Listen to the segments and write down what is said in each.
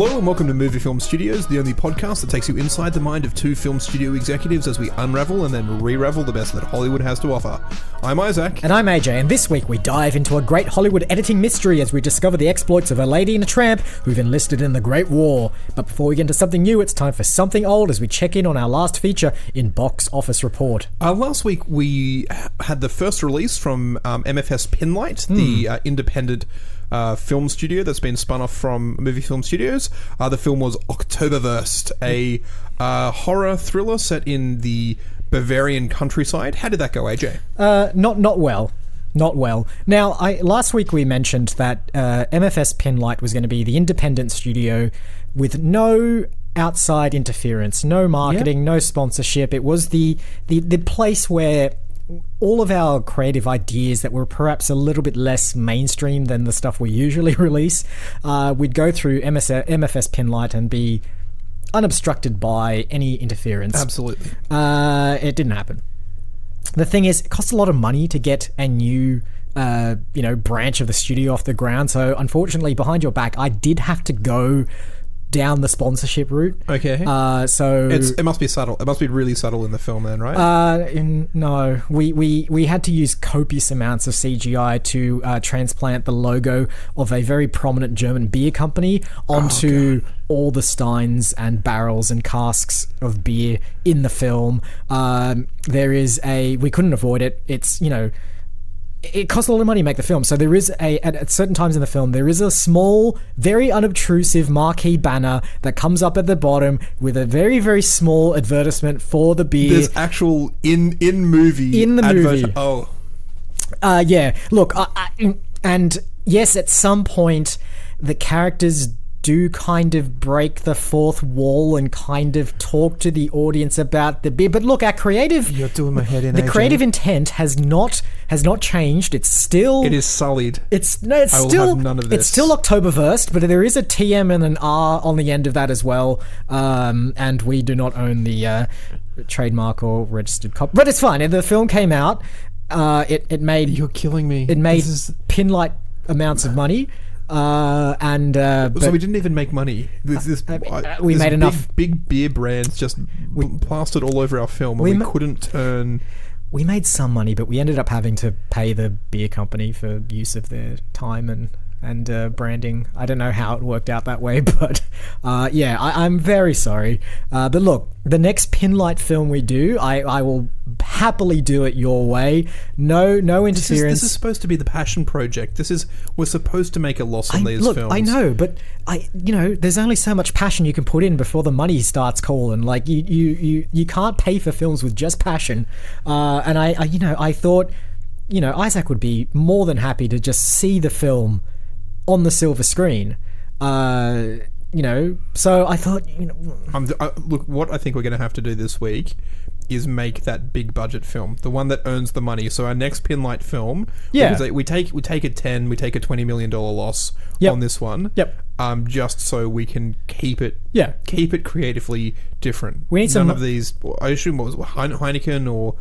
Hello and welcome to Movie Film Studios, the only podcast that takes you inside the mind of two film studio executives as we unravel and then re-ravel the best that Hollywood has to offer. I'm Isaac. And I'm AJ, and this week we dive into a great Hollywood editing mystery as we discover the exploits of a lady and a tramp who've enlisted in the Great War. But before we get into something new, it's time for something old as we check in on our last feature in Box Office Report. Last week we had the first release from MFS Pinlight, the independent film studio that's been spun off from Movie Film Studios. The film was Oktoberfest, a horror thriller set in the Bavarian countryside. How did that go, AJ? Not well. Not well. Now, last week we mentioned that MFS Pinlight was going to be the independent studio with no outside interference, no marketing, no sponsorship. It was the place where all of our creative ideas that were perhaps a little bit less mainstream than the stuff we usually release, we'd go through MFS Pinlight and be unobstructed by any interference. Absolutely. It didn't happen. The thing is, it costs a lot of money to get a new branch of the studio off the ground. So unfortunately, behind your back, I did have to go down the sponsorship route. Okay. So it must be subtle. It must be really subtle in the film then, right? No. We had to use copious amounts of CGI to transplant the logo of a very prominent German beer company onto all the steins and barrels and casks of beer in the film. We couldn't avoid it. It's, it costs a lot of money to make the film. So there is at certain times in the film, there is a small, very unobtrusive marquee banner that comes up at the bottom with a very, very small advertisement for the beer. There's actual in-movie in the movie. Oh. Yeah. Look, and yes, at some point, the characters do kind of break the fourth wall and kind of talk to the audience about the beer. But look, our creative... You're doing my head in, the AJ. creative intent has not changed. It's still... It is sullied. It's still... have none of this. It's still Oktoberfest, but there is a TM and an R on the end of that as well. And we do not own the trademark or registered copy. But it's fine. The film came out. It made... You're killing me. It made Pinlight amounts of money. So we didn't even make money. We made enough big beer brands just plastered all over our film, and we couldn't turn. We made some money, but we ended up having to pay the beer company for use of their time and branding. I don't know how it worked out that way, but I'm very sorry. But look, the next Pinlight film we do, I will happily do it your way. No interference. This is supposed to be the passion project. We're supposed to make a loss on these films. I know, but there's only so much passion you can put in before the money starts calling. Like you can't pay for films with just passion. And I thought, Isaac would be more than happy to just see the film on the silver screen. So I thought, look, what I think we're going to have to do this week is make that big budget film, the one that earns the money. So our next Pinlight film, we take a $20 million loss on this one. Yep. Just so we can keep it creatively different. We need none of these. I assume what was Heineken or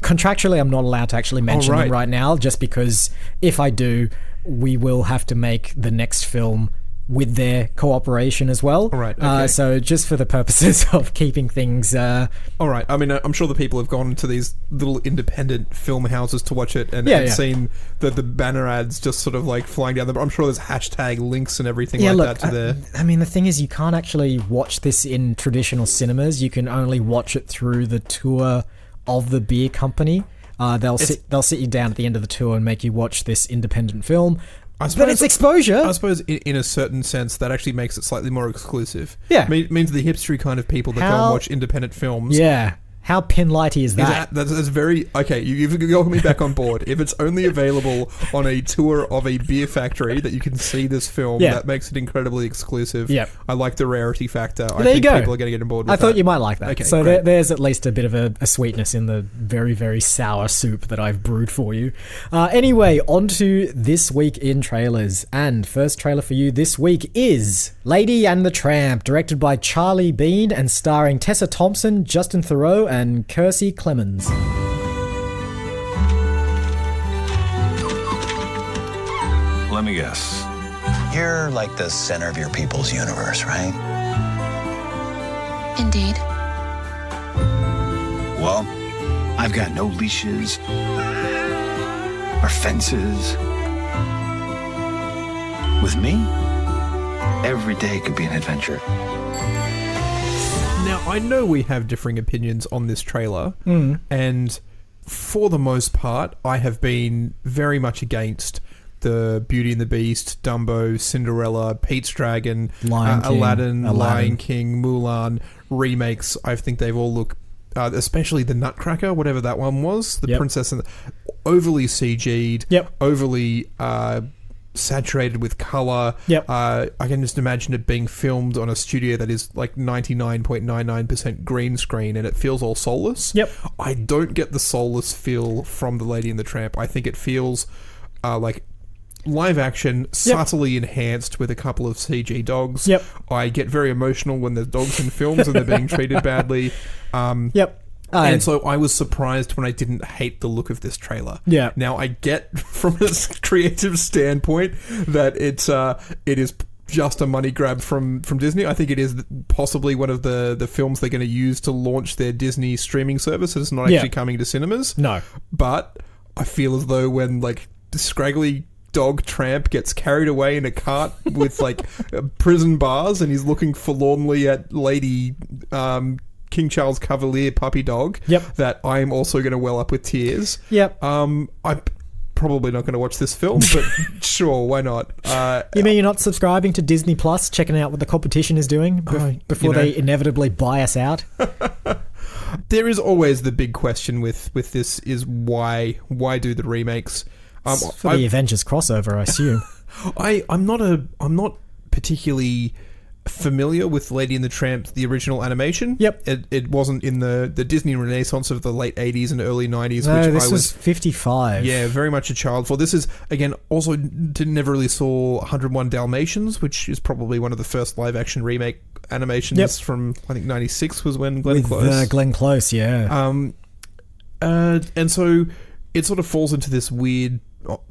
contractually, I'm not allowed to actually mention them right now, just because if I do, we will have to make the next film with their cooperation as well. All right. Okay. So just for the purposes of keeping things... All right. I mean, I'm sure the people have gone to these little independent film houses to watch it and seen the banner ads just sort of like flying down. I'm sure there's hashtag links and everything that to there. I mean, the thing is, you can't actually watch this in traditional cinemas. You can only watch it through the tour of the beer company. They'll sit you down at the end of the tour and make you watch this independent film. But it's exposure. I suppose in a certain sense that actually makes it slightly more exclusive. Yeah. Means the hipstery kind of people that go and watch independent films. Yeah. How Pinlighty is that? That's very... Okay, you've got me back on board. If it's only available on a tour of a beer factory that you can see this film, that makes it incredibly exclusive. Yep. I like the rarity factor. I think people are going to get on board with I thought you might like that. Okay, so there's at least a bit of a sweetness in the very, very sour soup that I've brewed for you. Anyway, on to this week in trailers. And first trailer for you this week is Lady and the Tramp, directed by Charlie Bean and starring Tessa Thompson, Justin Theroux, and Kiersey Clemons. Let me guess. You're like the center of your people's universe, right? Indeed. Well, I've got no leashes or fences. With me, every day could be an adventure. Now, I know we have differing opinions on this trailer, and for the most part, I have been very much against the Beauty and the Beast, Dumbo, Cinderella, Pete's Dragon, Aladdin, Lion King, Mulan remakes. I think they've all looked, especially the Nutcracker, whatever that one was, the Princess, and overly CG'd, overly saturated with color. I can just imagine it being filmed on a studio that is like 99.99% green screen, and it feels all soulless. I don't get the soulless feel from The Lady and the Tramp. I think it feels like live action, subtly enhanced with a couple of CG dogs. I get very emotional when there's dogs in films and they're being treated badly. And so I was surprised when I didn't hate the look of this trailer. Now, I get from a creative standpoint that it is just a money grab from Disney. I think it is possibly one of the films they're going to use to launch their Disney streaming service. It's not actually coming to cinemas. No. But I feel as though when like the scraggly dog tramp gets carried away in a cart with like prison bars and he's looking forlornly at Lady King Charles Cavalier puppy dog, that I am also going to well up with tears. I'm probably not going to watch this film, but sure, why not? You mean you're not subscribing to Disney Plus, checking out what the competition is doing before they inevitably buy us out? There is always the big question with this is why do the remakes? For the Avengers crossover, I assume. I'm not particularly familiar with Lady and the Tramp, the original animation. It wasn't in the Disney Renaissance of the late 80s and early 90s. No, which this was 55. Yeah, very much a child for. This is, again, also never really saw 101 Dalmatians, which is probably one of the first live-action remake animations from, I think, 96 was when Glenn Close. Glenn Close, yeah. And so it sort of falls into this weird...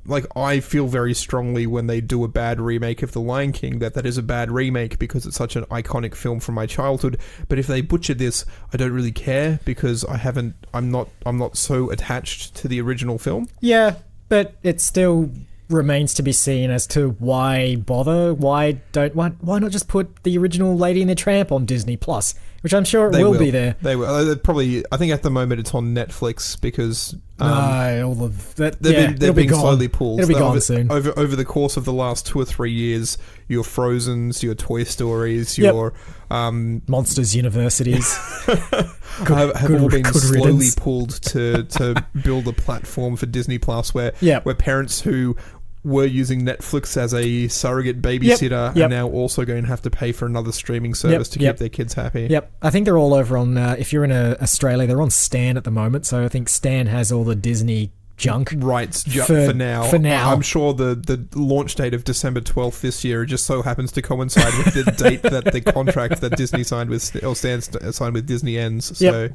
Like, I feel very strongly when they do a bad remake of The Lion King that is a bad remake because it's such an iconic film from my childhood. But if they butcher this, I don't really care because I'm not so attached to the original film. Yeah, but it still remains to be seen as to why bother. Why not just put the original Lady and the Tramp on Disney Plus, which I'm sure it will be there. They will. Probably. I think at the moment it's on Netflix because all of that. They're being slowly pulled. It'll be gone soon. Over the course of the last 2 or 3 years, your Frozens, your Toy Stories, your Monsters Universities have all been slowly pulled to build a platform for Disney Plus where parents who were using Netflix as a surrogate babysitter are now also going to have to pay for another streaming service to keep their kids happy. I think they're all over on, if you're in Australia, they're on Stan at the moment, so I think Stan has all the Disney junk rights for now. For now. I'm sure the launch date of December 12th this year just so happens to coincide with the date that the contract that Disney signed with, or Stan signed with Disney ends. So.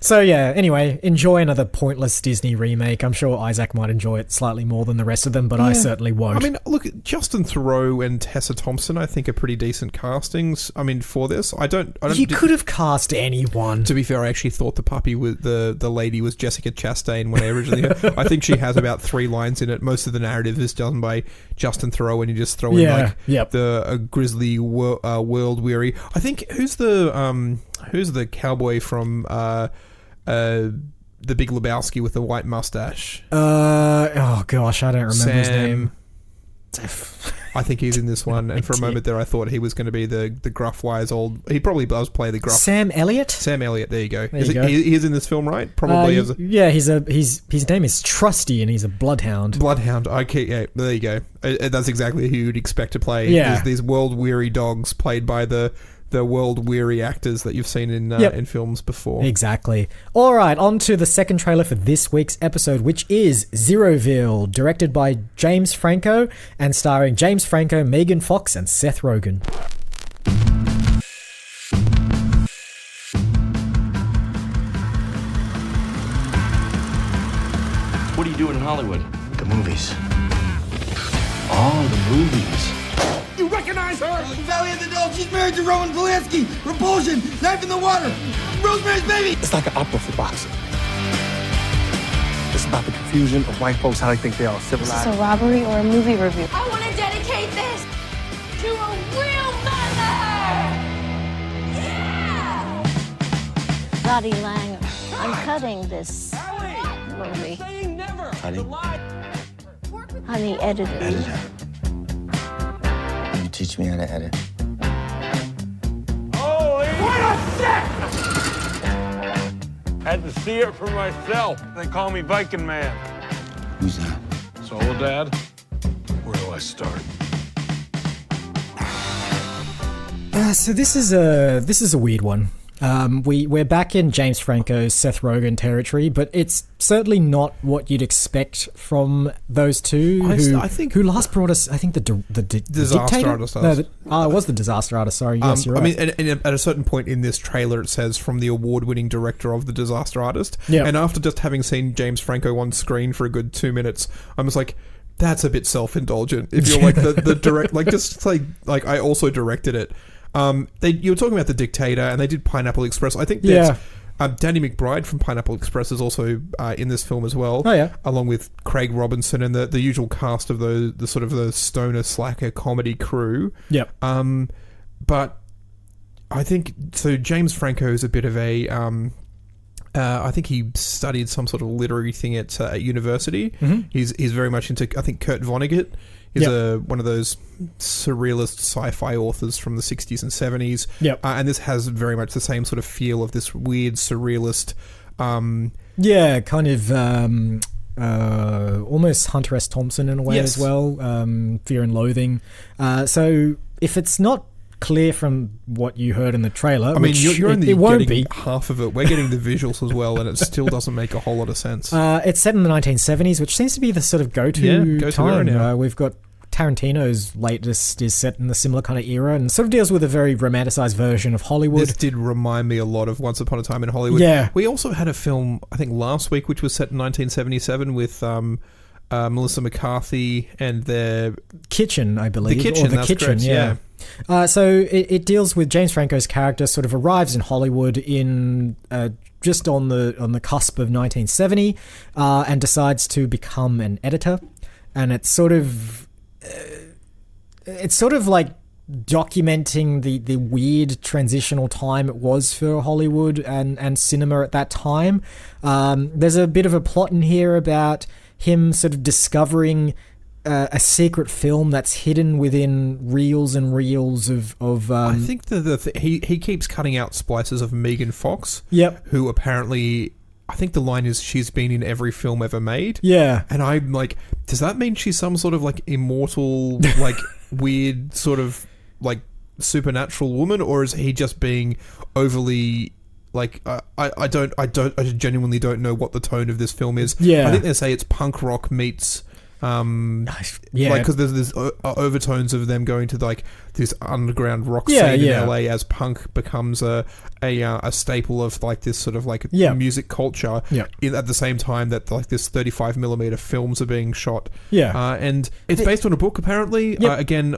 So yeah, anyway, enjoy another pointless Disney remake. I'm sure Isaac might enjoy it slightly more than the rest of them, but I certainly won't. I mean, look, Justin Theroux and Tessa Thompson, I think, are pretty decent castings. I mean, for this, you could have cast anyone. To be fair, I actually thought the puppy with the lady was Jessica Chastain when I originally heard. I think she has about 3 lines in it. Most of the narrative is done by Justin Theroux, and you just throw in the grizzly world weary. I think who's the cowboy from The Big Lebowski with the white mustache? Oh gosh, I don't remember his name. I think he's in this one, and for a moment there I thought he was going to be the gruff wise old... He probably does play the gruff... Sam Elliott? Sam Elliott, there you go. He is in this film, right? Probably as a... Yeah, his name is Trusty, and he's a bloodhound. Bloodhound, okay, yeah, there you go. That's exactly who you'd expect to play. Yeah. These world-weary dogs played by the world-weary actors that you've seen in films before. Exactly. All right, on to the second trailer for this week's episode, which is Zeroville, directed by James Franco and starring James Franco, Megan Fox, and Seth Rogen. What are you doing in Hollywood? The movies. Oh, the movies. recognize her? Valley of the Dolls, she's married to Roman Polanski. Repulsion, Knife in the Water, Rosemary's Baby. It's like an opera for boxing. It's about the confusion of white folks, how they think they are civilized. Is this a robbery or a movie review? I want to dedicate this to a real mother! Yeah! Lottie Langer, I'm cutting this movie. Honey, editor. You teach me how to edit. Holy what a set! Had to see it for myself. They call me Viking Man. Who's that? So, Dad, where do I start? So this is a weird one. We're back in James Franco's Seth Rogen territory, but it's certainly not what you'd expect from those two. I think who last brought us. I think the Disaster Dictator? Artist. No, it was the Disaster Artist. Sorry, yes, you're right. I mean, and at a certain point in this trailer, it says from the award-winning director of The Disaster Artist. Yeah. And after just having seen James Franco on screen for a good 2 minutes, I'm just like, that's a bit self-indulgent. If you're like the direct, like just like I also directed it. You were talking about The Dictator, and they did Pineapple Express. I think that Danny McBride from Pineapple Express is also in this film as well. Oh yeah, along with Craig Robinson and the usual cast of the sort of the stoner slacker comedy crew. Yep. But I think so. James Franco is a bit of a. I think he studied some sort of literary thing at university. Mm-hmm. He's very much into. I think Kurt Vonnegut is one of those surrealist sci-fi authors from the 60s and 70s. Yep. And this has very much the same sort of feel of this weird surrealist. Kind of almost Hunter S. Thompson in a way as well. Fear and Loathing. So if it's not clear from what you heard in the trailer, I mean, you're only won't getting be half of it. We're getting the visuals as well, and it still doesn't make a whole lot of sense. It's set in the 1970s, which seems to be the sort of go-to time. Now. We've got Tarantino's latest is set in the similar kind of era and sort of deals with a very romanticized version of Hollywood. This did remind me a lot of Once Upon a Time in Hollywood. Yeah. We also had a film, I think last week, which was set in 1977 with Melissa McCarthy and their... Kitchen, I believe. The Kitchen, or the that's Kitchen, correct, yeah. So it deals with James Franco's character sort of arrives in Hollywood in just on the cusp of 1970 and decides to become an editor. And it's sort of like documenting the weird transitional time it was for Hollywood and cinema at that time. There's a bit of a plot in here about him sort of discovering a secret film that's hidden within reels and reels of I think he keeps cutting out splices of Megan Fox. Yep. Who apparently, I think the line is, she's been in every film ever made. Yeah. And I'm like, does that mean she's some sort of like immortal, like weird sort of like supernatural woman, or is he just being overly like I genuinely don't know what the tone of this film is. Yeah. I think they say it's punk rock meets like, because there's this overtones of them going to like this underground rock scene in LA as punk becomes a staple of like this sort of like music culture. At the same time that like this 35mm films are being shot. And it's based on a book apparently. Again,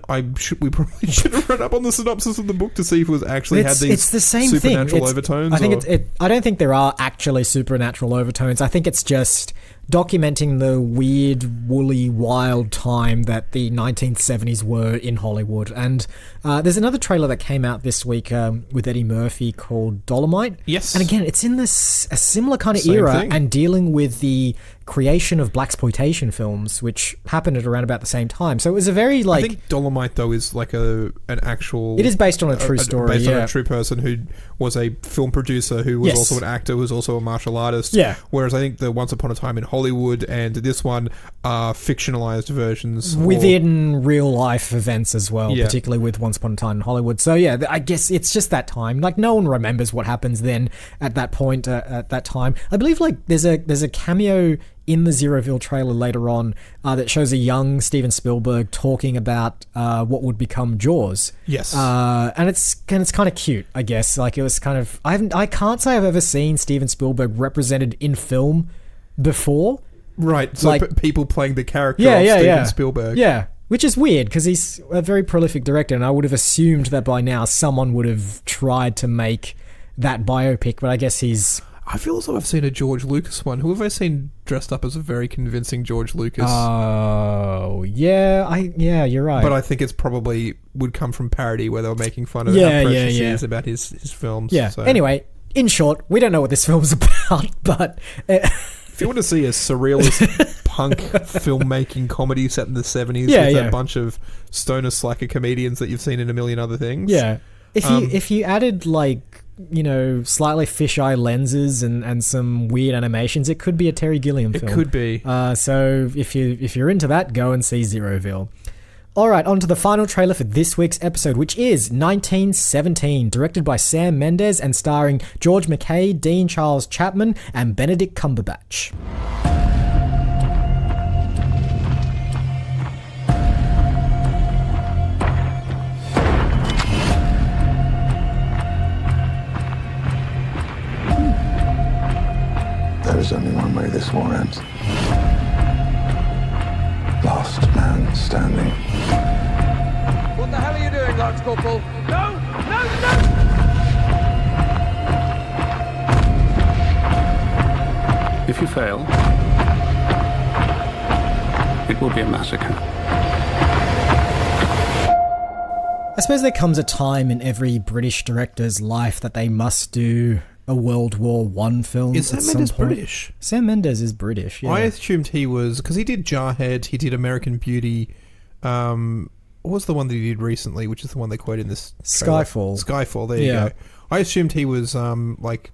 we probably should have read up on the synopsis of the book to see if it was actually had these it's the same supernatural thing. overtones. I think I don't think there are actually supernatural overtones. I think it's just documenting the weird, woolly, wild time that the 1970s were in Hollywood. And there's another trailer that came out this week with Eddie Murphy called Dolomite. Yes. And again, it's in a similar kind of Same era thing. and dealing with the creation of blaxploitation films, which happened at around about the same time. So it was a very like... I think Dolomite though is like an actual... It is based on a true story, based on a true person who was a film producer, who was also an actor, who was also a martial artist. Yeah. Whereas I think the Once Upon a Time in Hollywood and this one are fictionalized versions. Within real life events as well, Yeah. particularly with Once Upon a Time in Hollywood. So yeah, I guess it's just that time. Like no one remembers what happens then at that point, at that time. I believe like there's a cameo in the Zeroville trailer later on that shows a young Steven Spielberg talking about what would become Jaws. Yes. And it's kind of cute, I guess. Like it was kind of... I can't say I've ever seen Steven Spielberg represented in film before. Right, so like- people playing the character of Steven Spielberg. Yeah, Which is weird because he's a very prolific director, and I would have assumed that by now someone would have tried to make that biopic, but I guess he's... I feel as though I've seen a George Lucas one. Who have I seen dressed up as a very convincing George Lucas? Oh, yeah, you're right. But I think it's probably would come from parody where they were making fun of how precious he is about his films. Yeah. So. Anyway, in short, we don't know what this film's about, but... if you want to see a surrealist punk filmmaking comedy set in the 70s with a bunch of stoner slacker comedians that you've seen in a million other things. Yeah. If you added, like, you know, slightly fisheye lenses and some weird animations, it could be a Terry Gilliam film. It could be. So if you're into that, go and see Zeroville. All right, on to the final trailer for this week's episode, which is 1917, directed by Sam Mendes and starring George McKay, Dean Charles Chapman, and Benedict Cumberbatch. There is only one way this war ends. Last man standing. What the hell are you doing, Lance Corporal? No! If you fail, it will be a massacre. I suppose there comes a time in every British director's life that they must do a World War I film. Is Sam Mendes British? Sam Mendes is British, yeah. I assumed he was, because he did Jarhead, he did American Beauty. What was the one that he did recently, which is the one they quote in this trailer? Skyfall, there you go. I assumed he was like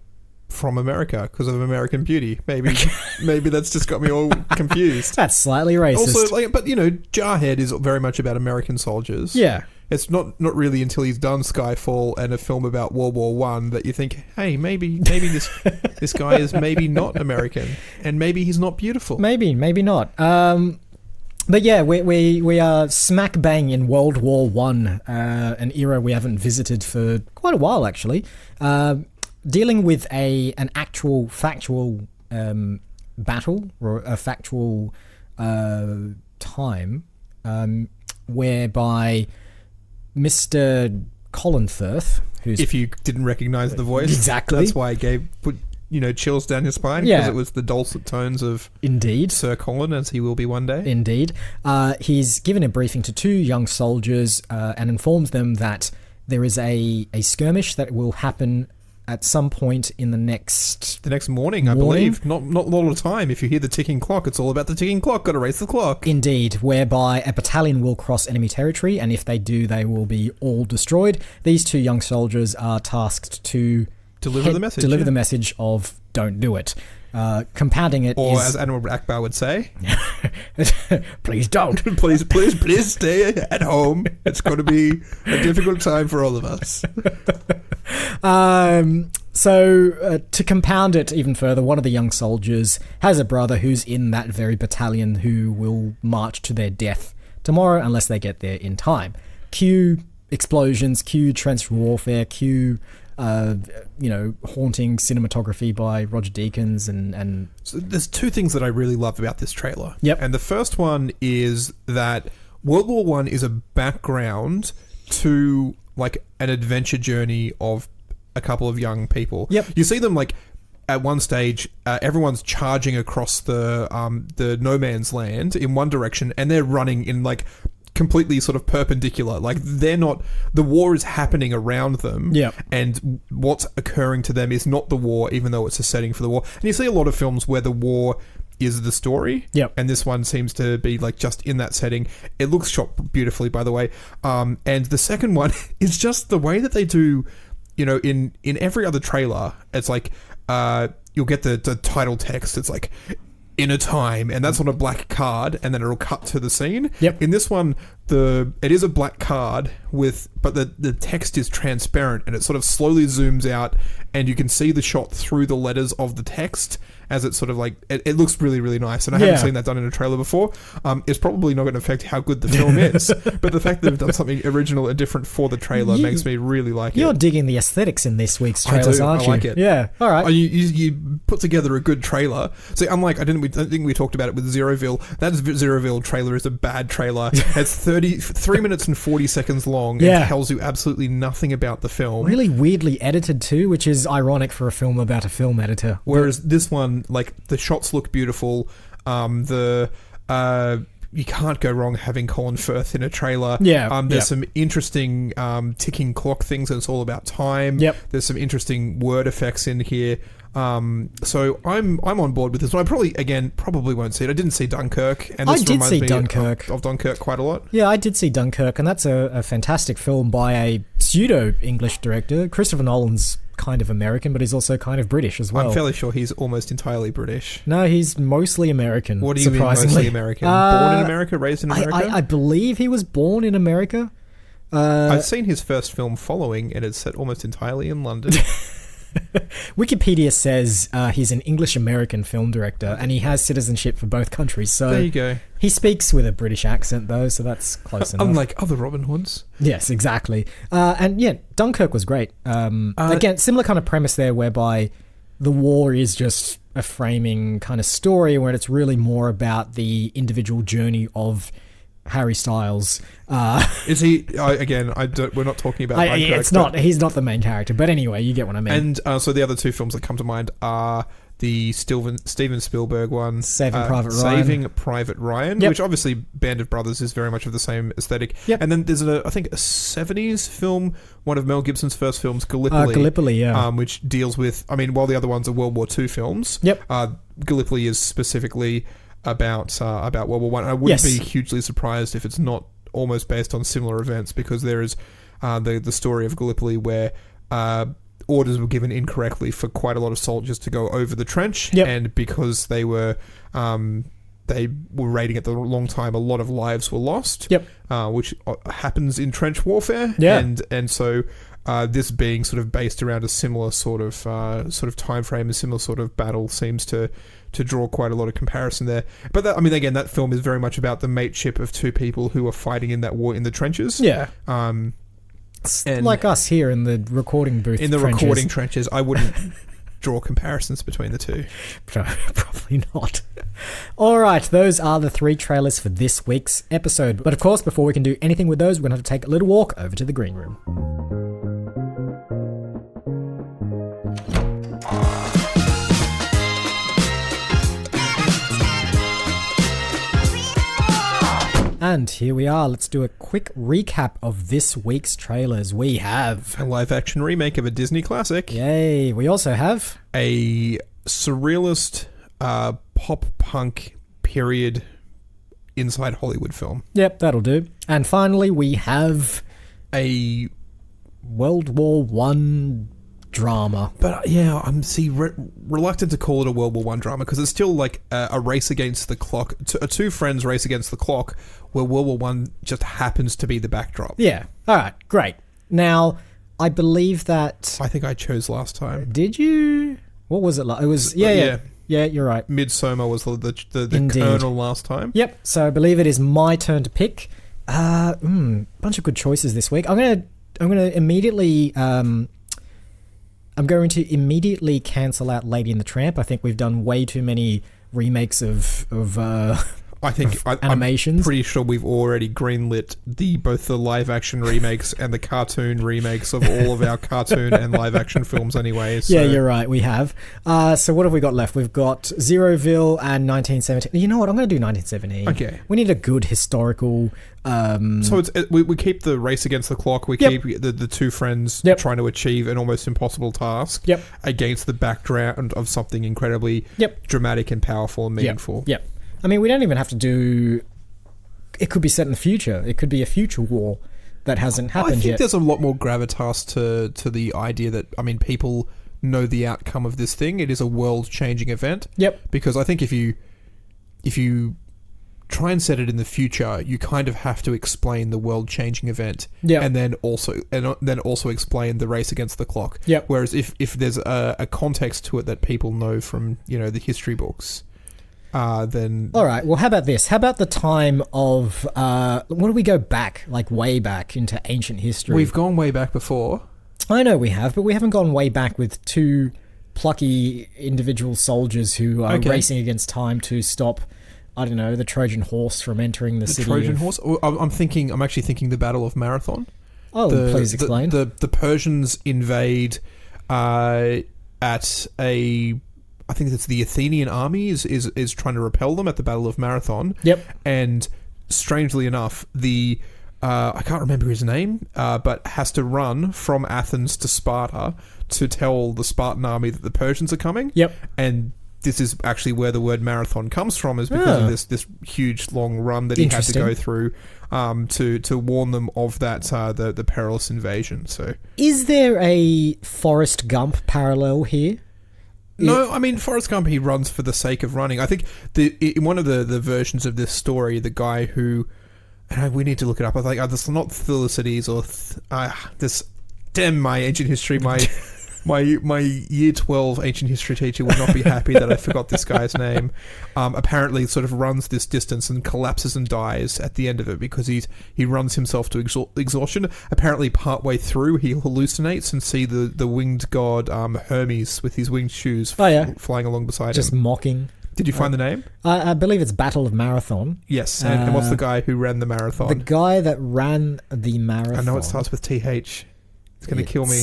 from America because of American Beauty. Maybe that's just got me all confused. That's slightly racist. Also, but you know, Jarhead is very much about American soldiers. Yeah. It's not really until he's done Skyfall and a film about World War One that you think, hey, maybe this guy is maybe not American, and maybe he's not beautiful. Maybe not. But yeah, we are smack bang in World War One, an era we haven't visited for quite a while actually. Dealing with an actual factual battle or a factual time, whereby Mr. Colin Firth, who's... If you didn't recognise the voice. Exactly. That's why I put chills down your spine, because it was the dulcet tones of Indeed. Sir Colin, as he will be one day. Indeed. He's given a briefing to two young soldiers and informs them that there is a skirmish that will happen at some point in the next morning, I believe. Not a lot of time. If you hear the ticking clock, it's all about the ticking clock. Got to race the clock. Indeed, whereby a battalion will cross enemy territory, and if they do, they will be all destroyed. These two young soldiers are tasked to deliver the message of don't do it. Compounding it or as Admiral Akbar would say, please don't. please stay at home. It's going to be a difficult time for all of us. So to compound it even further, one of the young soldiers has a brother who's in that very battalion who will march to their death tomorrow unless they get there in time. Cue explosions, cue trench warfare, cue haunting cinematography by Roger Deakins and so there's two things that I really love about this trailer. Yep. And the first one is that World War One is a background to like an adventure journey of a couple of young people. Yep. You see them like at one stage, everyone's charging across the no man's land in one direction, and they're running in like completely sort of perpendicular. Like they're not, the war is happening around them. Yeah. And what's occurring to them is not the war, even though it's a setting for the war. And you see a lot of films where the war is the story. Yep. And this one seems to be like just in that setting. It looks shot beautifully, by the way. And the second one is just the way that they do, in every other trailer, it's like, you'll get the title text. It's like, in a time, and that's on a black card, and then it'll cut to the scene. Yep. In this one, it is a black card but the text is transparent, and it sort of slowly zooms out, and you can see the shot through the letters of the text, as it's sort of like it looks really, really nice, and I haven't seen that done in a trailer before. It's probably not going to affect how good the film is, but the fact that they've done something original and different for the trailer makes me really like it. You're digging the aesthetics in this week's trailers, aren't you? I like it. Yeah, all right. You put together a good trailer. See, unlike I don't think we talked about it with Zeroville. That Zeroville trailer is a bad trailer. It's 3 minutes and 40 seconds long. Yeah. And tells you absolutely nothing about the film. Really weirdly edited too, which is ironic for a film about a film editor. Whereas this one, like, the shots look beautiful. You can't go wrong having Colin Firth in a trailer. Yeah. There's some interesting ticking clock things, and it's all about time. Yep. There's some interesting word effects in here. So I'm on board with this one. I probably won't see it. I didn't see Dunkirk, and this I did reminds see me Dunkirk. of Dunkirk quite a lot. Yeah, I did see Dunkirk, and that's a fantastic film by a pseudo-English director. Christopher Nolan's kind of American, but he's also kind of British as well. I'm fairly sure he's almost entirely British. No, he's mostly American. What do you mean mostly American? Born in America, raised in America? I believe he was born in America. I've seen his first film, Following, and it's set almost entirely in London. Wikipedia says he's an English-American film director, and he has citizenship for both countries. So there you go. He speaks with a British accent, though, so that's close enough. Unlike other Robin Hoods. Yes, exactly. And yeah, Dunkirk was great. Again, similar kind of premise there, whereby the war is just a framing kind of story, where it's really more about the individual journey of Harry Styles. Is he? Again, we're not talking about Dunkirk. It's not. He's not the main character, but anyway, you get what I mean. And so the other two films that come to mind are the Steven Spielberg one, Saving Private Ryan, which obviously Band of Brothers is very much of the same aesthetic. Yep. And then there's I think a 70s film, one of Mel Gibson's first films, Gallipoli. Gallipoli, yeah. Which deals with, while the other ones are World War II films, yep. Gallipoli is specifically about World War One. I wouldn't be hugely surprised if it's not almost based on similar events, because there is the story of Gallipoli where orders were given incorrectly for quite a lot of soldiers to go over the trench, and because they were raiding at the wrong time, a lot of lives were lost, which happens in trench warfare, and so this being sort of based around a similar sort of time frame, a similar sort of battle, seems to draw quite a lot of comparison there. But again, that film is very much about the mateship of two people who are fighting in that war in the trenches. Yeah. And like us here in the recording booth. In the recording trenches, I wouldn't draw comparisons between the two. Probably not. All right, those are the 3 trailers for this week's episode. But of course, before we can do anything with those, we're going to have to take a little walk over to the green room. And here we are. Let's do a quick recap of this week's trailers. We have a live-action remake of a Disney classic. Yay. We also have a surrealist pop-punk period inside Hollywood film. Yep, that'll do. And finally, we have a World War One drama. But I'm reluctant to call it a World War I drama, because it's still like a race against the clock, two friends race against the clock, where World War I just happens to be the backdrop. Yeah. All right. Great. Now, I believe that... I think I chose last time. Did you? What was it like? It was... Yeah, you're right. Midsommar was the kernel last time. Yep. So I believe it is my turn to pick. Bunch of good choices this week. I'm gonna immediately... I'm going to immediately cancel out Lady and the Tramp. I think we've done way too many remakes of animations. I'm pretty sure we've already greenlit both the live action remakes and the cartoon remakes of all of our cartoon and live action films anyway. So. Yeah, you're right. We have. So what have we got left? We've got Zeroville and 1917. You know what? I'm going to do 1917. Okay. We need a good historical... So we keep the race against the clock. We keep the two friends trying to achieve an almost impossible task against the background of something incredibly dramatic and powerful and meaningful. Yep. We don't even have to do... It could be set in the future. It could be a future war that hasn't happened yet. I think there's a lot more gravitas to the idea that, people know the outcome of this thing. It is a world-changing event. Yep. Because I think if you try and set it in the future, you kind of have to explain the world-changing event, Yeah. and then also explain the race against the clock. Yeah. Whereas if there's a context to it that people know from the history books, then All right. Well, how about this? How about the time of what do we go back, like way back into ancient history? we've gone way back before. I know we have, but we haven't gone way back with two plucky individual soldiers who are Okay. racing against time to stop, I don't know, the Trojan horse from entering the The city. Trojan horse. Oh, I'm actually thinking the Battle of Marathon. Oh, please explain. The Persians invade at I think it's the Athenian army is trying to repel them at the Battle of Marathon. Yep. And strangely enough, the I can't remember his name, but has to run from Athens to Sparta to tell the Spartan army that the Persians are coming. Yep. And this is actually where the word marathon comes from, is because of this huge long run that he had to go through to warn them of that the perilous invasion. So Is there a Forrest Gump parallel here? no, I mean Forrest Gump, he runs for the sake of running. I think in one of the versions of this story, the guy who, and we need to look it up. I think this is not Thucydides or this. Damn my ancient history, my year 12 ancient history teacher would not be happy that I forgot this guy's name. Apparently sort of runs this distance and collapses and dies at the end of it because he runs himself to exhaustion. Apparently partway through he hallucinates and see the winged god Hermes with his winged shoes flying along beside Just him. mocking. Did you find the name? I believe it's Battle of Marathon. Yes. And what's the guy who ran the marathon? The guy that ran the marathon. I know it starts with TH. It's going to kill me.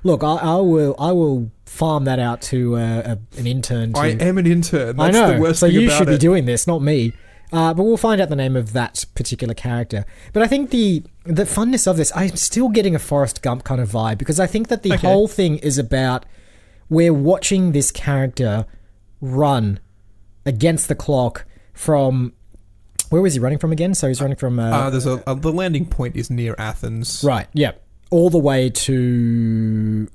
Look, I will farm that out to an intern. I am an intern. That's I know. the worst so thing you about should be it. doing this, not me. But we'll find out the name of that particular character. But I think the funness of this, I'm still getting a Forrest Gump kind of vibe, because I think that the whole thing is about we're watching this character run against the clock from... Where was he running from again? So he's running from... There's the landing point is near Athens. Right, yeah. All the way to...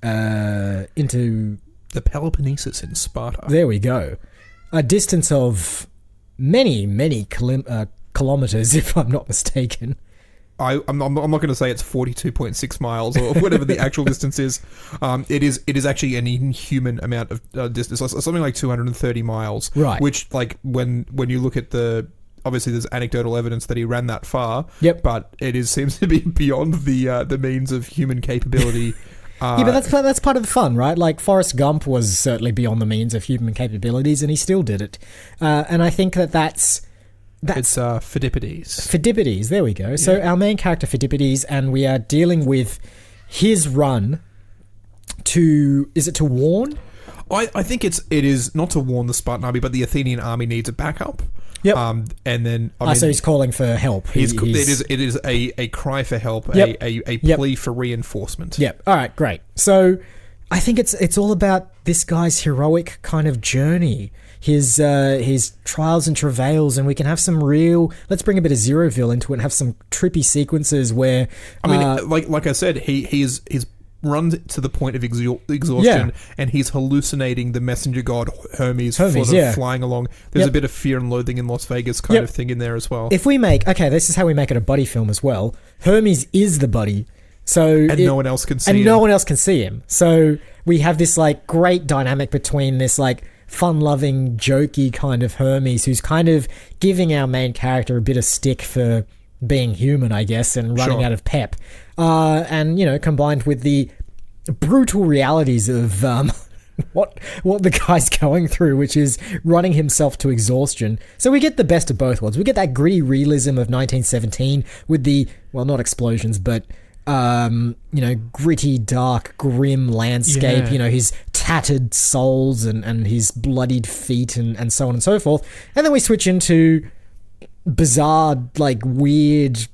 into... The Peloponnesus in Sparta. There we go. A distance of many kilometers, if I'm not mistaken. I'm not going to say it's 42.6 miles or whatever the actual distance is. It is actually an inhuman amount of distance, something like 230 miles. Right. Which, like, when you look at obviously there's anecdotal evidence that he ran that far. Yep. But seems to be beyond the means of human capability. Yeah, but that's part of the fun, right? Like, Forrest Gump was certainly beyond the means of human capabilities, and he still did it. And I think that's it's Phidippides. Phidippides, there we go. Yeah. So our main character, Phidippides, and we are dealing with his run to... Is it to warn? I think it is not to warn the Spartan army, but the Athenian army needs a backup. Yep. And then so he's calling for help. It is a cry for help, yep. a plea for reinforcement. Yep. All right, great. So I think it's all about this guy's heroic kind of journey, his trials and travails, and we can have some real... Let's bring a bit of Zeroville into it and have some trippy sequences where... I mean, like I said, he's run to the point of exhaustion, and he's hallucinating the messenger god Hermes flying along. There's a bit of Fear and Loathing in Las Vegas kind of thing in there as well. If we this is how we make it a buddy film as well. Hermes is the buddy, no one else can see him. And no one else can see him. So we have this like great dynamic between this like fun-loving, jokey kind of Hermes who's kind of giving our main character a bit of stick for being human, I guess, and running out of pep. And, combined with the brutal realities of what the guy's going through, which is running himself to exhaustion. So we get the best of both worlds. We get that gritty realism of 1917 with the, well, not explosions, but, gritty, dark, grim landscape, his tattered soles and his bloodied feet and so on and so forth. And then we switch into bizarre, like weird,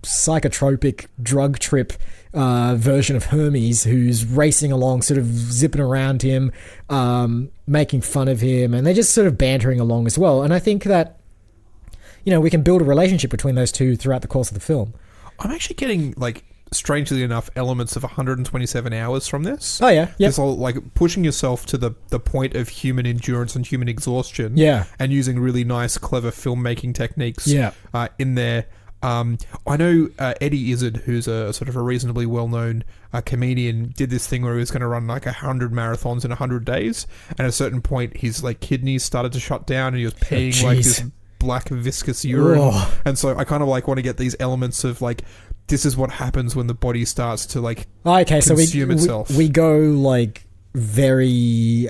psychotropic drug trip version of Hermes who's racing along, sort of zipping around him, making fun of him, and they're just sort of bantering along as well. And I think that, we can build a relationship between those two throughout the course of the film. I'm actually getting, like, strangely enough, elements of 127 hours from this. Oh, yeah. Yep. This whole, like, pushing yourself to the point of human endurance and human exhaustion. Yeah. And using really nice, clever filmmaking techniques Yeah. In there. I know Eddie Izzard, who's a sort of a reasonably well-known comedian, did this thing where he was going to run like 100 marathons in 100 days. And at a certain point, his like kidneys started to shut down and he was peeing like this black viscous urine. Whoa. And so I kind of like want to get these elements of like, this is what happens when the body starts to like Okay, so consume itself. we go like very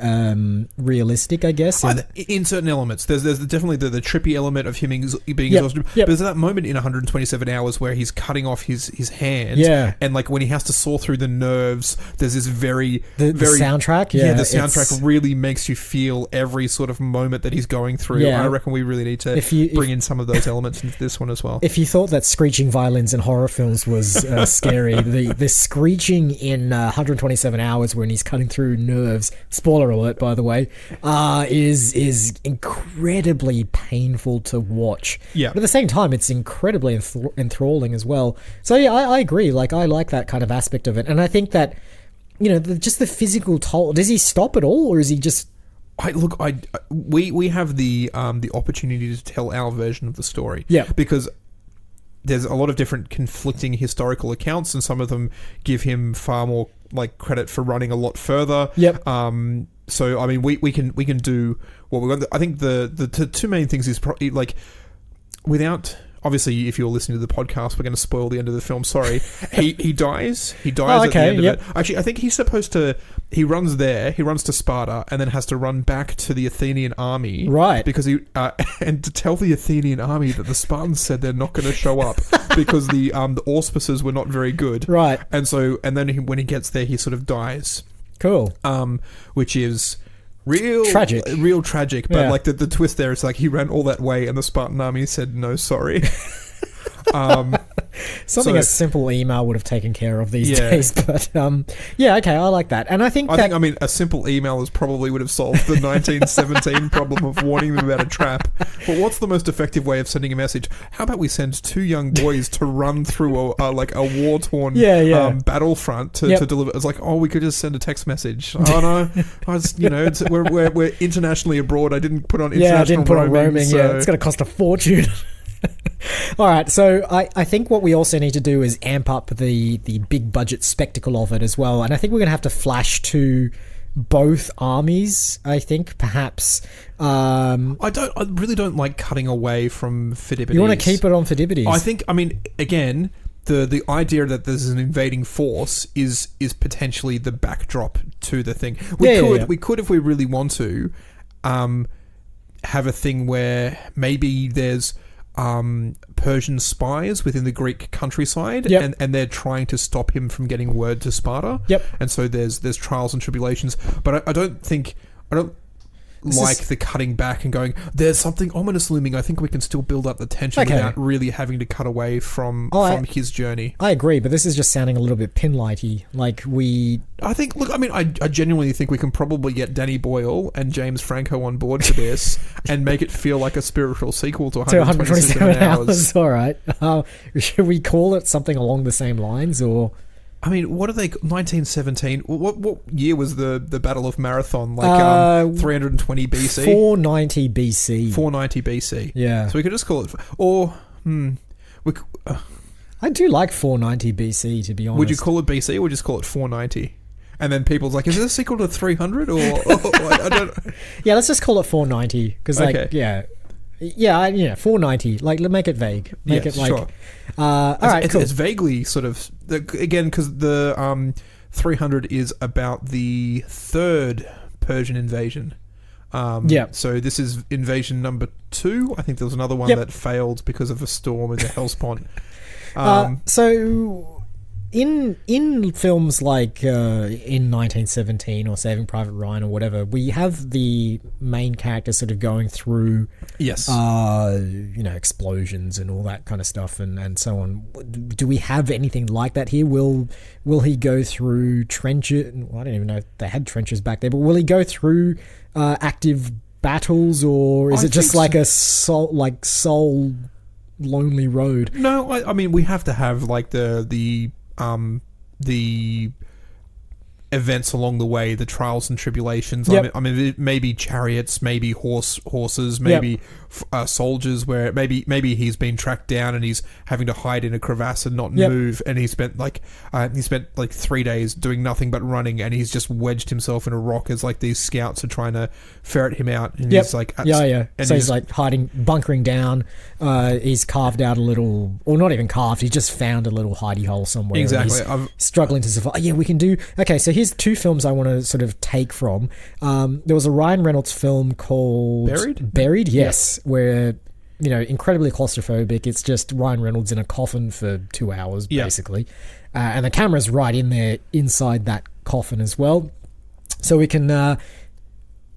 realistic, I guess. In certain elements, there's definitely the trippy element of him being Yep, exhausted. yep. But there's that moment in 127 hours where he's cutting off his hands, Yeah. and like when he has to saw through the nerves, there's this very the soundtrack. the Yeah, soundtrack really makes you feel every sort of moment that he's going through. Yeah. I reckon we really need to bring in some of those elements into this one as well. If you thought that screeching violins in horror films was scary, the screeching in 127 hours when he's cutting through nerves, spoiler alert by the way, is incredibly painful to watch. Yeah. But at the same time, it's incredibly enthralling as well. So yeah, I agree. Like, I like that kind of aspect of it. And I think that, you know, just the physical toll, does he stop at all, or is he just... We have the opportunity to tell our version of the story. Yeah. Because there's a lot of different conflicting historical accounts, and some of them give him far more like credit for running a lot further. Yep. So I mean, we can do what we got. I think the two main things is probably like, without. Obviously, if you're listening to the podcast, we're going to spoil the end of the film. Sorry. He dies. He dies at the end of it. Actually, I think he's supposed to... He runs to Sparta, and then has to run back to the Athenian army. Right. Because he... and to tell the Athenian army that the Spartans said they're not going to show up because the auspices were not very good. Right. And so... And then when he gets there, he sort of dies. Cool. Which is... real tragic, but Yeah. like the twist there is like he ran all that way and the Spartan army said no sorry. Something so- a simple email would have taken care of these Yeah. days, but yeah, okay, I like that, and I think a simple email probably would have solved the 1917 problem of warning them about a trap. But what's the most effective way of sending a message? How about we send two young boys to run through a war torn battlefront to deliver? It's like, oh, we could just send a text message. Oh no, we're internationally abroad. I didn't put on international roaming. So. Yeah, it's going to cost a fortune. All right, so I think what we also need to do is amp up the big budget spectacle of it as well, and I think we're going to have to flash to both armies. I think perhaps I really don't like cutting away from Pheidippides. You want to keep it on Pheidippides? I think. I mean, again, the idea that there's an invading force is potentially the backdrop to the thing. We could if we really want to have a thing where maybe there's Persian spies within the Greek countryside, and they're trying to stop him from getting word to Sparta. Yep. And so there's trials and tribulations, but I don't like the cutting back and going, there's something ominous looming. I think we can still build up the tension without really having to cut away from his journey. I agree, but this is just sounding a little bit pinlighty. I genuinely think we can probably get Danny Boyle and James Franco on board for this and make it feel like a spiritual sequel to 127 hours. All right. Should we call it something along the same lines, or... I mean, what are they? 1917. What year was the Battle of Marathon? Like 320 BC. 490 BC. 490 BC. Yeah. So we could just call it, or I do like 490 BC, to be honest. Would you call it BC or just call it 490? And then people's like, is this a sequel to 300 or I don't? Yeah, let's just call it 490 because, Yeah, 490. Like, make it vague. Make it like. Sure. All right, cool. It's vaguely sort of again because the 300 is about the third Persian invasion. So this is invasion number 2. I think there was another one that failed because of a storm in the Hellespont. So in films like in 1917 or Saving Private Ryan or whatever, we have the main character sort of going through explosions and all that kind of stuff and so on. Do we have anything like that here? Will he go through trenches? Well, I don't even know if they had trenches back there, but will he go through active battles, or is it just like a soul lonely road? No, I mean we have to have like the the events along the way, the trials and tribulations. Yep. I mean, maybe chariots, maybe horses, maybe soldiers. Where maybe he's been tracked down and he's having to hide in a crevasse and not move. And he spent like 3 days doing nothing but running, and he's just wedged himself in a rock as like these scouts are trying to ferret him out. And he's like, And so he's like hiding, bunkering down. He's carved out a little, or not even carved. He just found a little hidey hole somewhere. Exactly. And he's struggling to survive. Yeah, we can do. Okay, so here's 2 films I want to sort of take from. There was a Ryan Reynolds film called Buried, yes, where, you know, incredibly claustrophobic. It's just Ryan Reynolds in a coffin for 2 hours, basically. And the camera's right in there, inside that coffin as well. So we can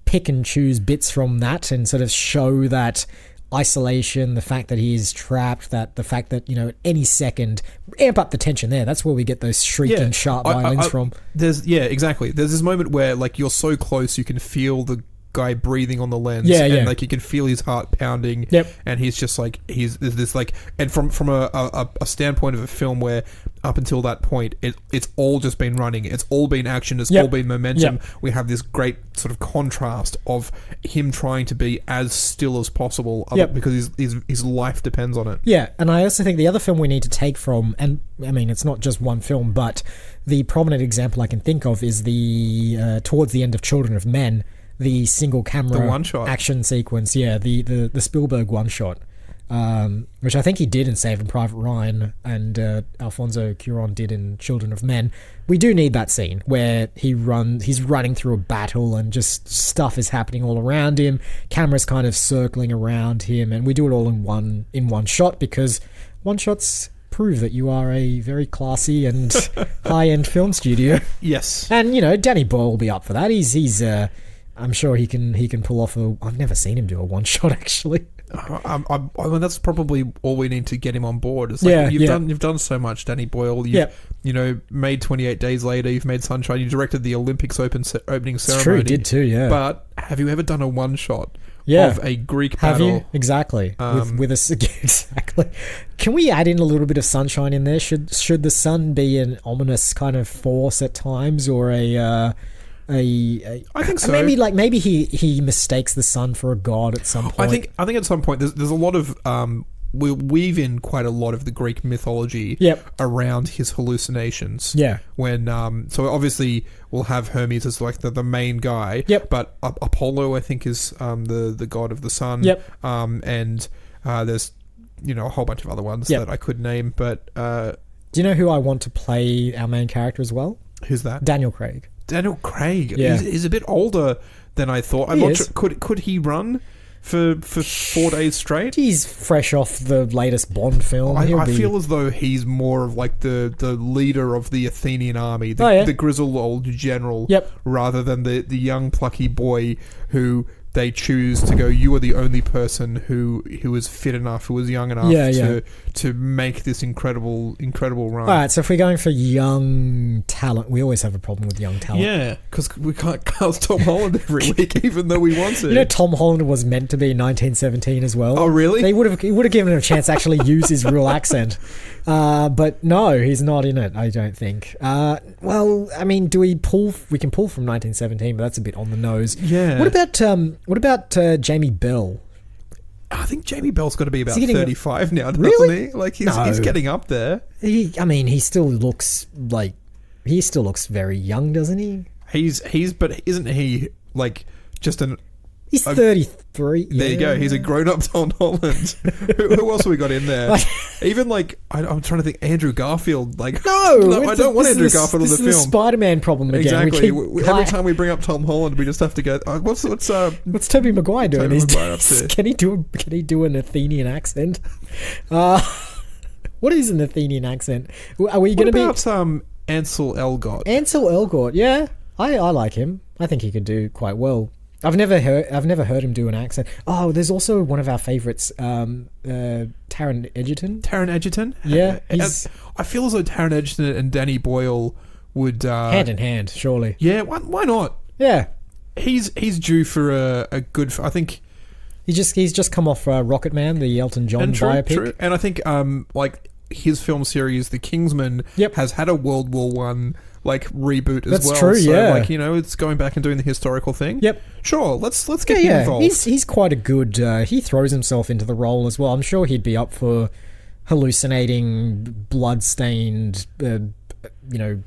pick and choose bits from that and sort of show that isolation, the fact that he's trapped, that the fact that, you know, at any second, amp up the tension there. That's where we get those shrieking sharp violins from. Exactly. There's this moment where like you're so close, you can feel the guy breathing on the lens, and like you can feel his heart pounding, and he's just like there's this like, and from a standpoint of a film where up until that point it's all just been running, it's all been action, it's all been momentum. We have this great sort of contrast of him trying to be as still as possible, because his life depends on it. And I also think the other film we need to take from, and I mean it's not just one film, but the prominent example I can think of is the towards the end of Children of Men, the single camera one-shot action sequence, the Spielberg one-shot, which I think he did in Saving Private Ryan, and Alfonso Cuarón did in Children of Men. We do need that scene where he's running through a battle and just stuff is happening all around him, cameras kind of circling around him, and we do it all in one shot, because one-shots prove that you are a very classy and high-end film studio. Yes. And, you know, Danny Boyle will be up for that. He's I'm sure he can pull off I've never seen him do a one shot actually. I mean, that's probably all we need to get him on board. It's like you've done so much, Danny Boyle. You know, made 28 Days Later. You've made Sunshine. You directed the Olympics opening ceremony. It's true, he did too. Yeah. But have you ever done a one shot of a Greek battle? Have you? Exactly. With exactly. Can we add in a little bit of sunshine in there? Should the sun be an ominous kind of force at times, or I think so. Maybe he mistakes the sun for a god at some point. I think at some point there's a lot of we'll weave in quite a lot of the Greek mythology around his hallucinations. When so obviously we'll have Hermes as like the main guy. But Apollo, I think, is the god of the sun. And there's, you know, a whole bunch of other ones that I could name. But do you know who I want to play our main character as well? Who's that? Daniel Craig. He's a bit older than I thought. I'm not sure. Could he run for 4 days straight? He's fresh off the latest Bond film. I feel as though he's more of like the leader of the Athenian army, the grizzled old general, rather than the young plucky boy who they choose to go, you are the only person who is fit enough, who is young enough to make this incredible run. All right, so if we're going for young talent, we always have a problem with young talent. Yeah, because we can't cast Tom Holland every week, even though we want to. You know, Tom Holland was meant to be 1917 as well. Oh, really? He would have given him a chance to actually use his real accent. But no, he's not in it, I don't think. Well, I mean, we can pull from 1917, but that's a bit on the nose. Yeah. What about Jamie Bell? I think Jamie Bell's got to be about 35 now, doesn't he? Like he's getting up there. He still looks very young, doesn't he? But isn't he like just an? He's 33. There you go. He's a grown-up Tom Holland. Who else have we got in there? Even like I'm trying to think. Andrew Garfield. Like no, I don't want Andrew Garfield in the film. This is the Spider-Man problem again. Exactly. Every time we bring up Tom Holland, we just have to go. What's Tobey Maguire doing these days? Can he do an Athenian accent? What is an Athenian accent? Are we going to be Ansel Elgort? Ansel Elgort. Yeah, I like him. I think he could do quite well. I've never heard him do an accent. Oh, there's also one of our favourites, Taron Egerton. Taron Egerton? Yeah. I feel as though Taron Egerton and Danny Boyle would... hand in hand, surely. Yeah, why not? Yeah. He's due for a good... I think... He's just come off Rocket Man, the Elton John biopic. True. And I think, his film series, The Kingsman, Yep. has had a World War One like reboot as That's well. true, so, yeah. like, you know, it's going back and doing the historical thing. Yep. Sure, let's get him involved. He's quite a good. He throws himself into the role as well. I'm sure he'd be up for hallucinating, blood-stained,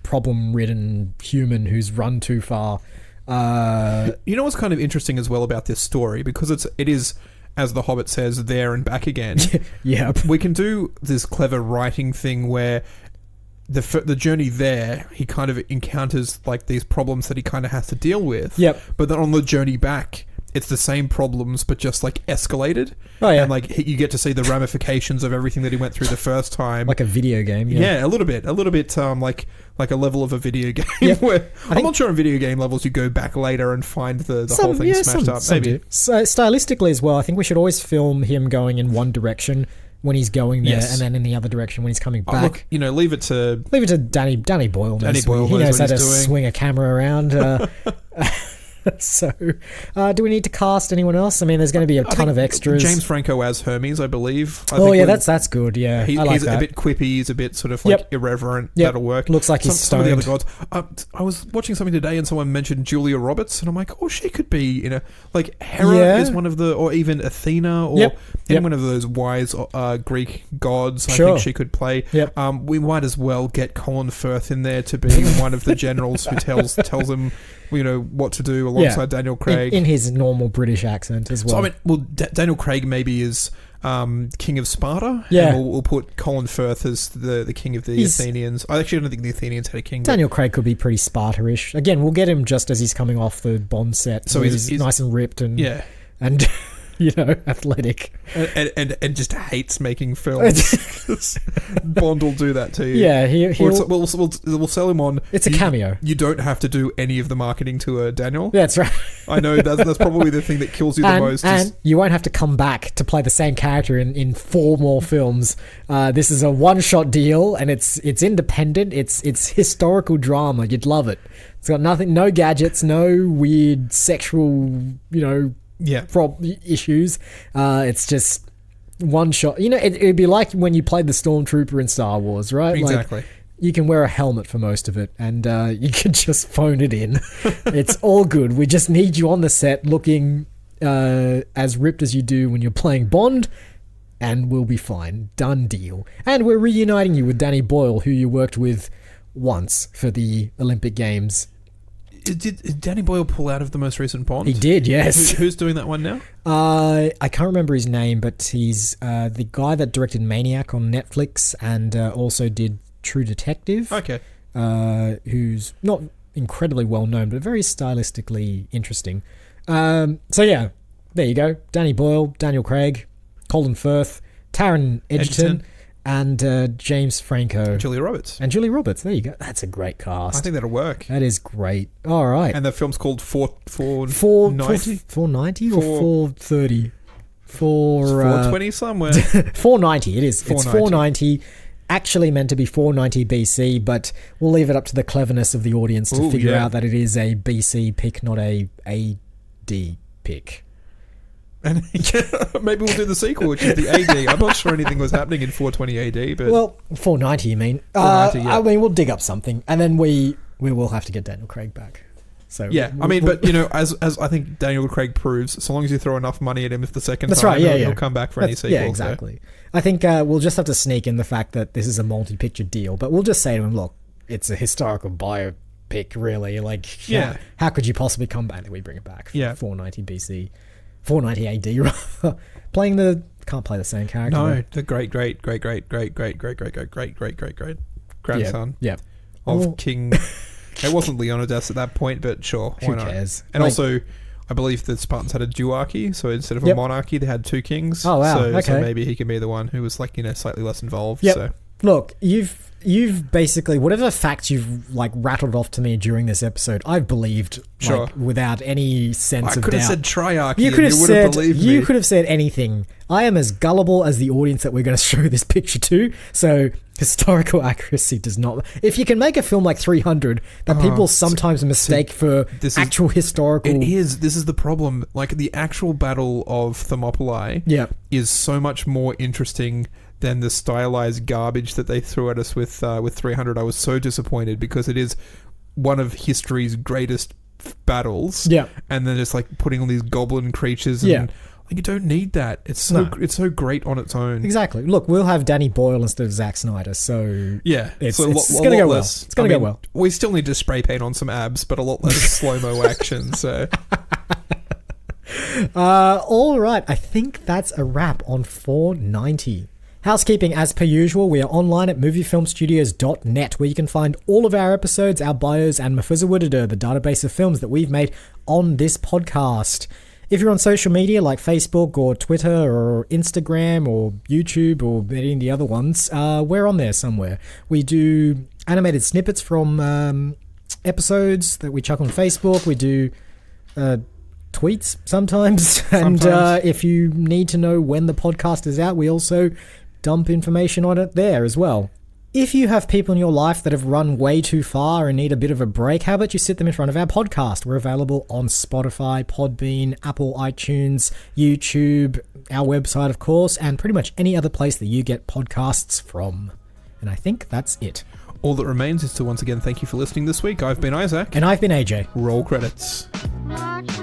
problem-ridden human who's run too far. You know what's kind of interesting as well about this story, because it is, as The Hobbit says, there and back again. Yep. We can do this clever writing thing where the journey there, he kind of encounters like these problems that he kind of has to deal with. Yep. But then on the journey back, it's the same problems, but just like escalated. Oh, yeah. And like you get to see the ramifications of everything that he went through the first time. Like a video game. Yeah, a little bit, like a level of a video game. Yep. Where I'm not sure on video game levels you go back later and find the whole thing smashed up. Some Maybe. do. So stylistically as well, I think we should always film him going in one direction when he's going there, Yes. and then in the other direction when he's coming back. Look, you know, leave it to Danny Boyle. Danny Boyle He knows knows what how to he's doing. swing a camera around. So, do we need to cast anyone else? I mean, there's going to be a ton of extras. James Franco as Hermes, I believe. That's good. Yeah, I like he's that. a bit quippy. He's a bit sort of like Yep. irreverent. Yep. That'll work. Looks like he's some of the other stoned. gods. I was watching something today, and someone mentioned Julia Roberts, and I'm like, oh, she could be in a like Hera Yeah. is one of the, or even Athena, or Yep. any Yep. one of those wise Greek gods. I Sure. think she could play. Yep. We might as well get Colin Firth in there to be one of the generals who tells them, you know, what to do alongside Daniel Craig. in his normal British accent as well. So I mean, Daniel Craig maybe is King of Sparta. Yeah. And we'll put Colin Firth as the king of the Athenians. I actually don't think the Athenians had a king. Daniel Craig could be pretty Sparta-ish. Again, we'll get him just as he's coming off the Bond set. So where he's nice and ripped and Yeah. and athletic. And just hates making films. Bond will do that to you. Yeah, We'll sell him on. It's a cameo. You don't have to do any of the marketing to Daniel. That's right. I know that's probably the thing that kills you the most. And you won't have to come back to play the same character in 4 more films. This is a one-shot deal, and it's independent. It's historical drama. You'd love it. It's got nothing, no gadgets, no weird sexual, issues. It's just one shot. You know, it'd be like when you played the Stormtrooper in Star Wars, right? Exactly. Like, you can wear a helmet for most of it, and you can just phone it in. It's all good. We just need you on the set looking as ripped as you do when you're playing Bond, and we'll be fine. Done deal. And we're reuniting you with Danny Boyle, who you worked with once for the Olympic Games. Did Danny Boyle pull out of the most recent Bond? He did, yes. Who's doing that one now? I can't remember his name, but he's the guy that directed Maniac on Netflix and also did True Detective. Okay. Who's not incredibly well known, but very stylistically interesting. So yeah, there you go. Danny Boyle, Daniel Craig, Colin Firth, Taron Egerton. And James Franco. Julia Roberts. And Julia Roberts. There you go. That's a great cast. I think that'll work. That is great. All right. And the film's called 490? 490 or 430? 420 somewhere. 490 it is. 490. It's 490. Actually meant to be 490 BC, but we'll leave it up to the cleverness of the audience to figure out that it is a BC pick, not a AD pick. And maybe we'll do the sequel, which is the AD. I'm not sure anything was happening in 420 AD, but 490. You mean? 490, yeah. I mean, we'll dig up something, and then we will have to get Daniel Craig back. So yeah, I mean, but you know, as I think Daniel Craig proves, so long as you throw enough money at him the second that's time, right. Yeah, he'll come back for any sequel. Yeah, exactly. So. I think we'll just have to sneak in the fact that this is a multi-picture deal, but we'll just say to him, look, it's a historical biopic, really. Like, how could you possibly come back? We bring it back. 490 BC. 490 AD rather. Can't play the same character. No, the great grandson of King. It wasn't Leonidas at that point, but sure, why not? Who cares? And also, I believe the Spartans had a duarchy, so instead of a monarchy, they had 2 kings. Oh wow! So maybe he can be the one who was like slightly less involved. Yep. So. Look, you've basically whatever facts you've like rattled off to me during this episode, I've believed without any sense of doubt. I could have said triarchy. You could have said believed me. You could have said anything. I am as gullible as the audience that we're going to show this picture to. So historical accuracy does not. If you can make a film like 300 that people sometimes mistake for actual historical, it is. This is the problem. Like the actual Battle of Thermopylae, is so much more interesting than the stylized garbage that they threw at us with 300. I was so disappointed because it is one of history's greatest battles. Yeah. And then just like putting all these goblin creatures and like, you don't need that. It's so great on its own. Exactly. Look, we'll have Danny Boyle instead of Zack Snyder, so yeah, it's so going to go well. It's going to go well. We still need to spray paint on some abs, but a lot less slow-mo action, so... All right, I think that's a wrap on 490. Housekeeping as per usual, we are online at moviefilmstudios.net where you can find all of our episodes, our bios, and Mafuzawudada, the database of films that we've made on this podcast. If you're on social media like Facebook or Twitter or Instagram or YouTube or any of the other ones, we're on there somewhere. We do animated snippets from episodes that we chuck on Facebook. We do tweets sometimes. And if you need to know when the podcast is out, we also dump information on it there as well. If you have people in your life that have run way too far and need a bit of a break, how about you sit them in front of our podcast? We're available on Spotify, Podbean, Apple iTunes, YouTube, our website, of course, and pretty much any other place that you get podcasts from. And I think that's it. All that remains is to once again thank you for listening this week. I've been Isaac. And I've been AJ. Roll credits. March